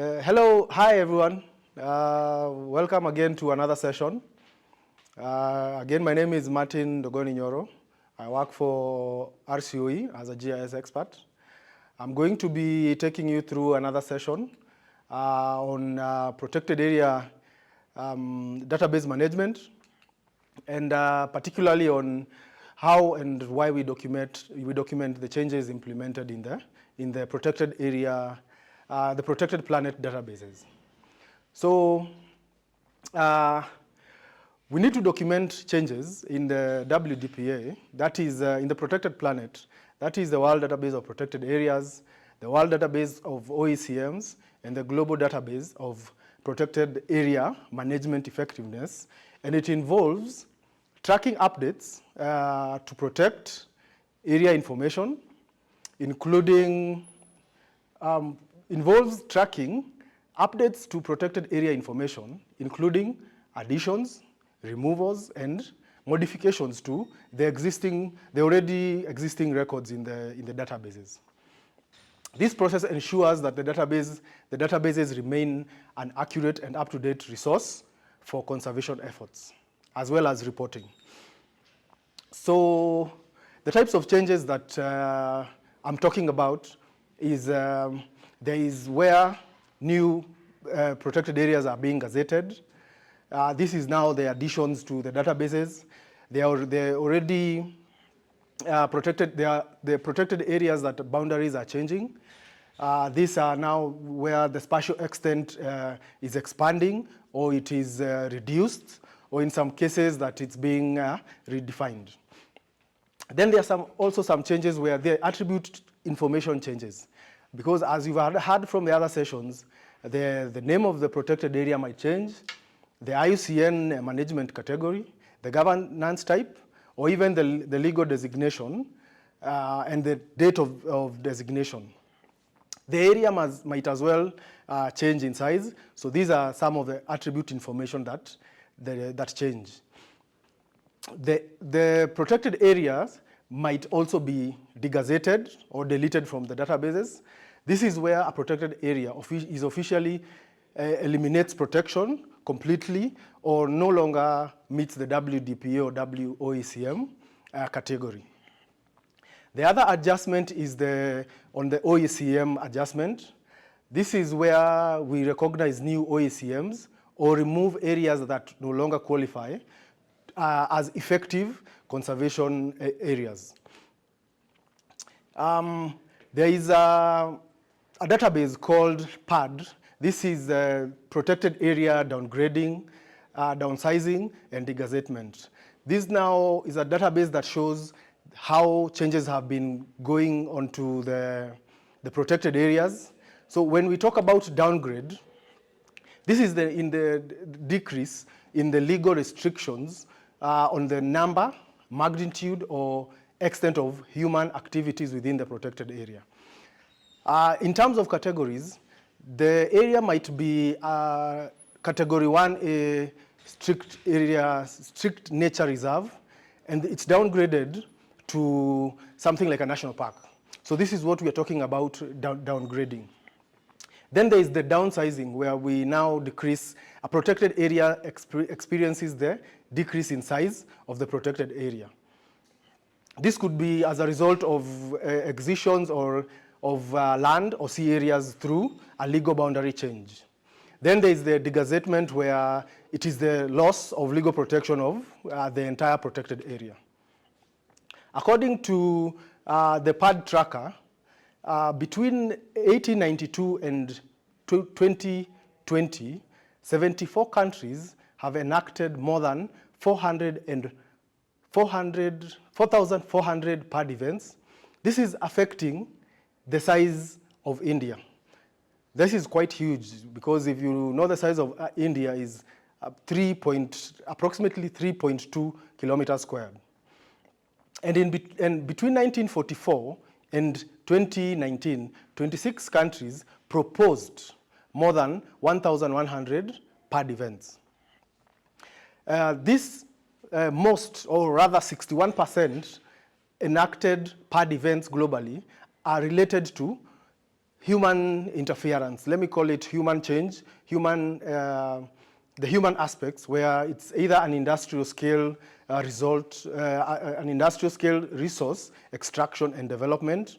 Hi everyone. Welcome again to another session. Again, my name is Martin Dogoni Nyoro. I work for RCOE as a GIS expert. I'm going to be taking you through another session on protected area database management, and particularly on how and why we document the changes implemented in the protected area, the protected planet databases. So we need to document changes in the WDPA, that is in the protected planet, that is the World Database of Protected Areas, the World Database of OECMs, and the Global Database of Protected Area Management Effectiveness. And it involves tracking updates to protect area information, including, involves tracking updates to protected area information, including additions, removals, and modifications to the already existing records in the databases. This process ensures that the databases remain an accurate and up-to-date resource for conservation efforts, as well as reporting. So the types of changes that I'm talking about is there is where new protected areas are being gazetted. This is now the additions to the databases. They're already protected. The protected areas that boundaries are changing. These are now where the spatial extent is expanding, or it is reduced, or in some cases that it's being redefined. Then there are also some changes where the attribute information changes, because as you've heard from the other sessions, the name of the protected area might change, the IUCN management category, the governance type, or even the legal designation and the date of designation. The area might as well change in size. So these are some of the attribute information that change. The protected areas might also be degazetted or deleted from the databases. This is where a protected area is officially eliminates protection completely or no longer meets the WDPA or WOECM category. The other adjustment is on the OECM adjustment. This is where we recognize new OECMs or remove areas that no longer qualify as effective conservation areas. There is a database called PAD. This is protected area downgrading, downsizing, and degazettement. This now is a database that shows how changes have been going onto the protected areas. So when we talk about downgrade, this is in the decrease in the legal restrictions on the number, magnitude, or extent of human activities within the protected area. In terms of categories, the area might be category 1A, strict nature reserve, and it's downgraded to something like a national park. So this is what we are talking about, downgrading. Then there is the downsizing, where we now decrease a protected area experiences the decrease in size of the protected area. This could be as a result of excisions or of land or sea areas through a legal boundary change. Then there is the degazettement, where it is the loss of legal protection of the entire protected area. According to the PAD tracker, between 1892 and 2020, 74 countries have enacted more than 4,400 PAD events. This is affecting the size of India. This is quite huge, because if you know the size of India is approximately 3.2 kilometers squared. And between 1944 and 2019, 26 countries proposed more than 1,100 PAD events. Most, or rather 61% enacted PAD events globally are related to human interference. Let me call it human change, the human aspects, where it's either an industrial scale an industrial scale resource extraction and development,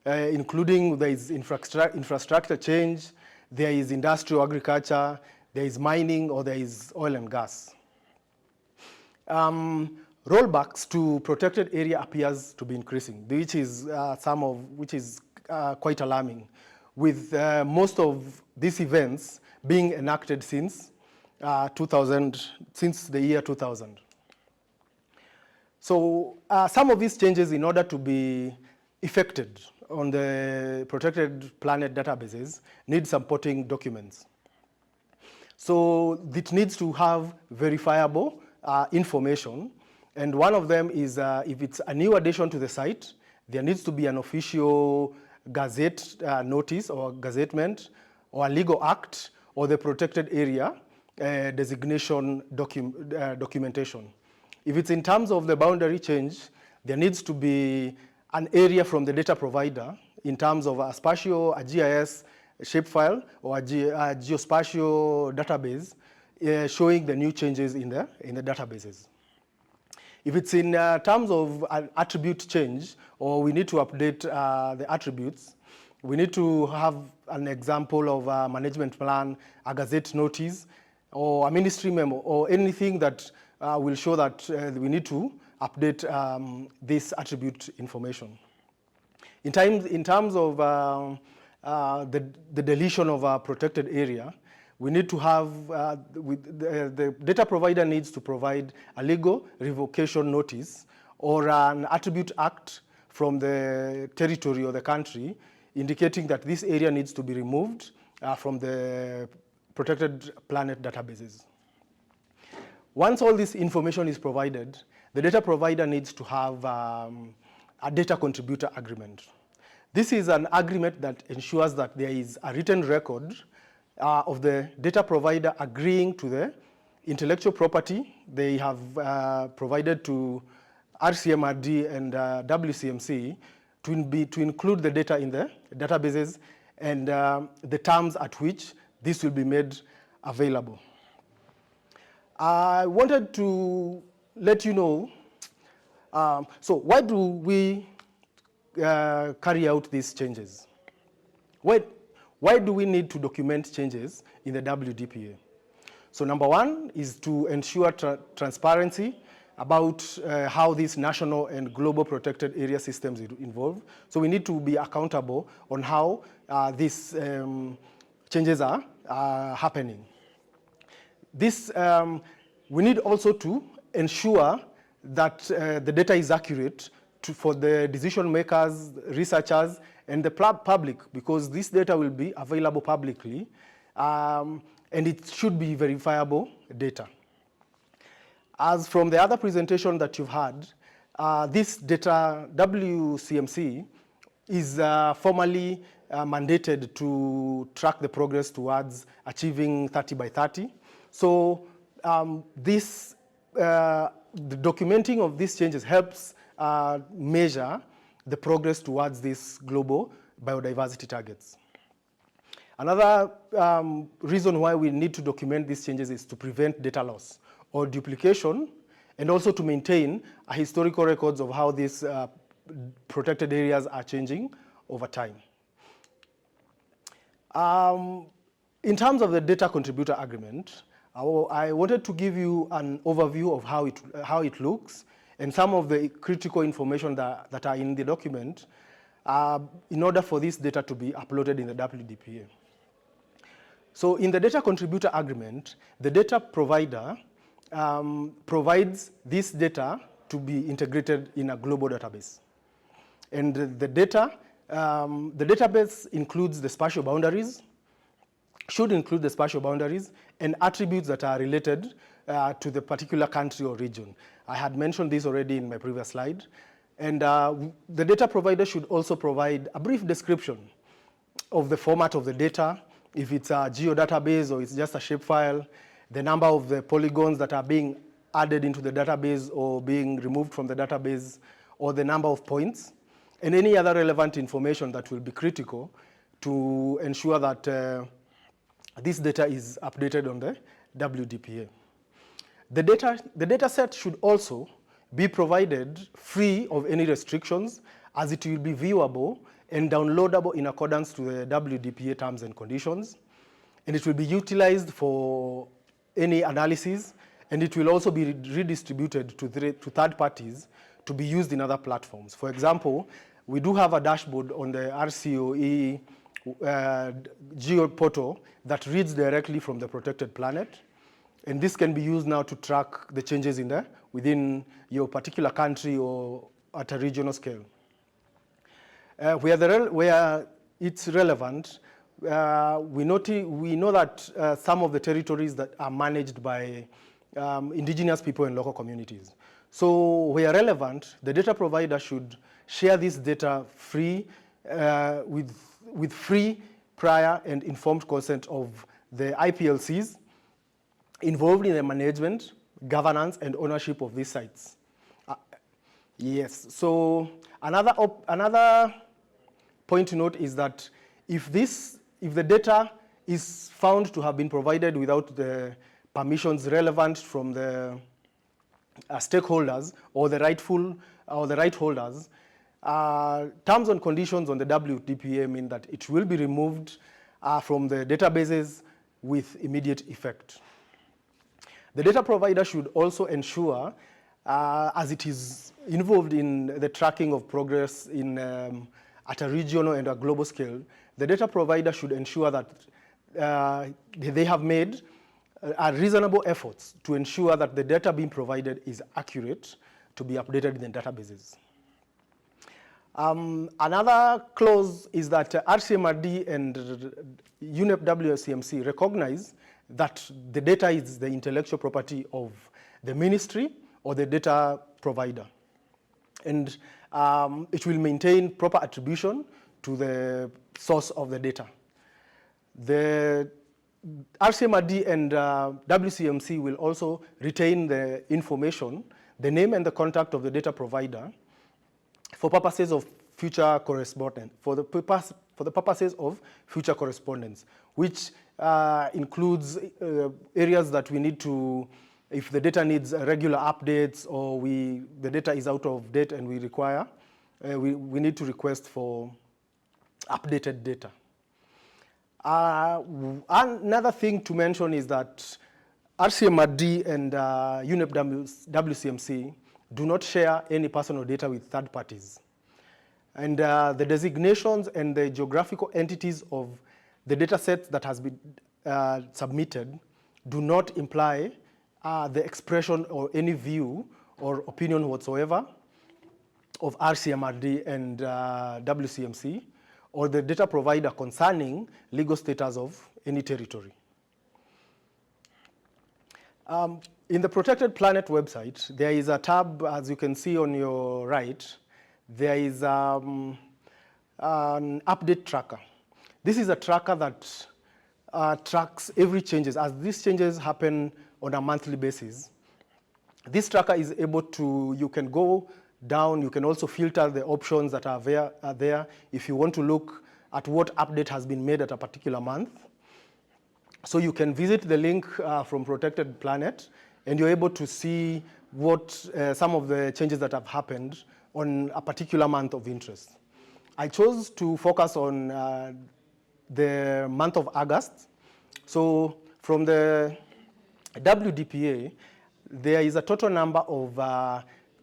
including there is infrastructure change, there is industrial agriculture, there is mining, or there is oil and gas. Rollbacks to protected area appears to be increasing, which is quite alarming, with most of these events being enacted since since the year 2000. So some of these changes, in order to be effected on the protected planet databases, need supporting documents. So it needs to have verifiable information, and one of them is if it's a new addition to the site, there needs to be an official gazette notice or gazettement, or a legal act, or the protected area designation documentation. If it's in terms of the boundary change, there needs to be an area from the data provider in terms of a spatial, a GIS shapefile, or a geospatial database showing the new changes in the databases. If it's in terms of an attribute change, or we need to update the attributes, we need to have an example of a management plan, a gazette notice, or a ministry memo, or anything that will show that we need to update this attribute information. In terms of the deletion of a protected area, we need to have, the data provider needs to provide a legal revocation notice or an attribute act from the territory or the country indicating that this area needs to be removed from the protected planet databases. Once all this information is provided, the data provider needs to have a data contributor agreement. This is an agreement that ensures that there is a written record of the data provider agreeing to the intellectual property they have provided to RCMRD and WCMC to include the data in the databases and the terms at which this will be made available. I wanted to let you know, so why do we carry out these changes? Why do we need to document changes in the WDPA? So number one is to ensure transparency about how these national and global protected area systems involve. So we need to be accountable on how these changes are happening. We need also to ensure that the data is accurate for the decision makers, researchers, and the public, because this data will be available publicly, and it should be verifiable data. As from the other presentation that you've had, this data, WCMC, is formally mandated to track the progress towards achieving 30 by 30. So the documenting of these changes helps measure the progress towards these global biodiversity targets. Another reason why we need to document these changes is to prevent data loss or duplication, and also to maintain a historical records of how these protected areas are changing over time. In terms of the data contributor agreement, I wanted to give you an overview of how it looks and some of the critical information that are in the document in order for this data to be uploaded in the WDPA. So in the data contributor agreement, the data provider provides this data to be integrated in a global database. And the database includes the spatial boundaries, should include the spatial boundaries and attributes that are related to the particular country or region. I had mentioned this already in my previous slide. And the data provider should also provide a brief description of the format of the data, if it's a geodatabase or it's just a shapefile, the number of the polygons that are being added into the database or being removed from the database, or the number of points, and any other relevant information that will be critical to ensure that this data is updated on the WDPA. The data set should also be provided free of any restrictions, as it will be viewable and downloadable in accordance to the WDPA terms and conditions. And it will be utilized for any analysis, and it will also be redistributed to third parties to be used in other platforms. For example, we do have a dashboard on the RCOE geo portal that reads directly from the protected planet. And this can be used now to track the changes within your particular country or at a regional scale. Where it's relevant, we know that some of the territories that are managed by indigenous people and local communities. So where relevant, the data provider should share this data free with free, prior, and informed consent of the IPLCs involved in the management, governance, and ownership of these sites. Yes, so another point to note is that if the data is found to have been provided without the permissions relevant from the stakeholders or the right holders, terms and conditions on the WDPA mean that it will be removed from the databases with immediate effect. The data provider should also ensure, as it is involved in the tracking of progress at a regional and a global scale, the data provider should ensure that they have made reasonable efforts to ensure that the data being provided is accurate to be updated in the databases. Another clause is that RCMRD and UNEP WCMC recognize that the data is the intellectual property of the ministry or the data provider. And it will maintain proper attribution to the source of the data. The RCMRD and WCMC will also retain the information, the name and the contact of the data provider for purposes of future correspondence, for the purposes of future correspondence, which includes areas that we need to, if the data needs regular updates or the data is out of date and we require, we need to request for updated data. Another thing to mention is that RCMRD and UNEP WCMC do not share any personal data with third parties. And the designations and the geographical entities of the data set that has been submitted do not imply the expression or any view or opinion whatsoever of RCMRD and WCMC or the data provider concerning legal status of any territory. In the Protected Planet website, there is a tab, as you can see on your right, there is an update tracker. This is a tracker that tracks every changes. As these changes happen on a monthly basis, this tracker is able to, you can go down, you can also filter the options that are there if you want to look at what update has been made at a particular month. So you can visit the link from Protected Planet, and you're able to see what some of the changes that have happened on a particular month of interest. I chose to focus on the month of August. So from the WDPA, there is a total number of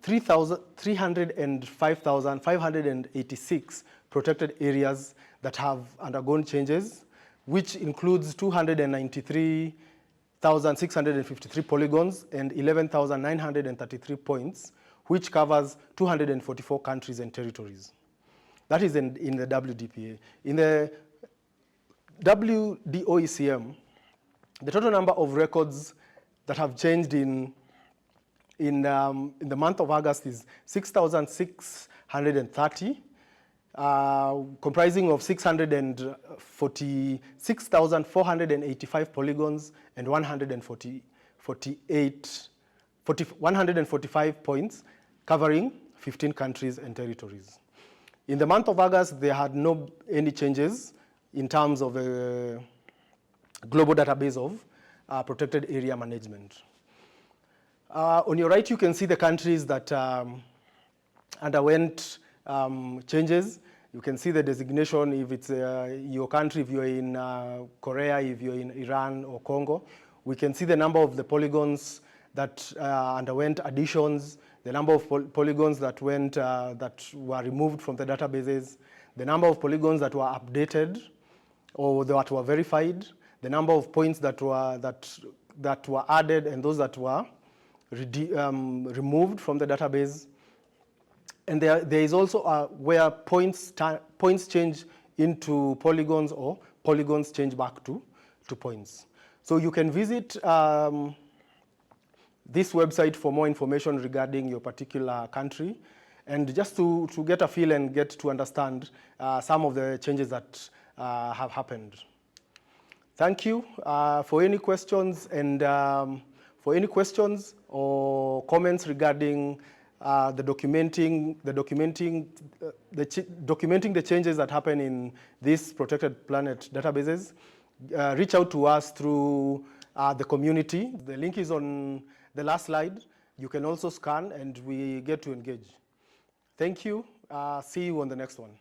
305,586 protected areas that have undergone changes, which includes 293,653 polygons and 11,933 points, which covers 244 countries and territories. That is in the WDPA. In the WDOECM, the total number of records that have changed in the month of August is 6,630, comprising of 646,485 polygons and 145 points, covering 15 countries and territories. In the month of August, there had any changes in terms of a global database of protected area management. On your right, you can see the countries that underwent changes. You can see the designation if it's your country, if you're in Korea, if you're in Iran or Congo. We can see the number of the polygons that underwent additions, the number of polygons that were removed from the databases, the number of polygons that were updated or that were verified, the number of points that were added and those that were removed from the database. And there is also where points change into polygons or polygons change back to points. So you can visit this website for more information regarding your particular country and just to get a feel and get to understand some of the changes that have happened. Thank you. For any questions or comments regarding documenting the changes that happen in these protected planet databases, reach out to us through the community. The link is on the last slide. You can also scan and we get to engage. Thank you. See you on the next one.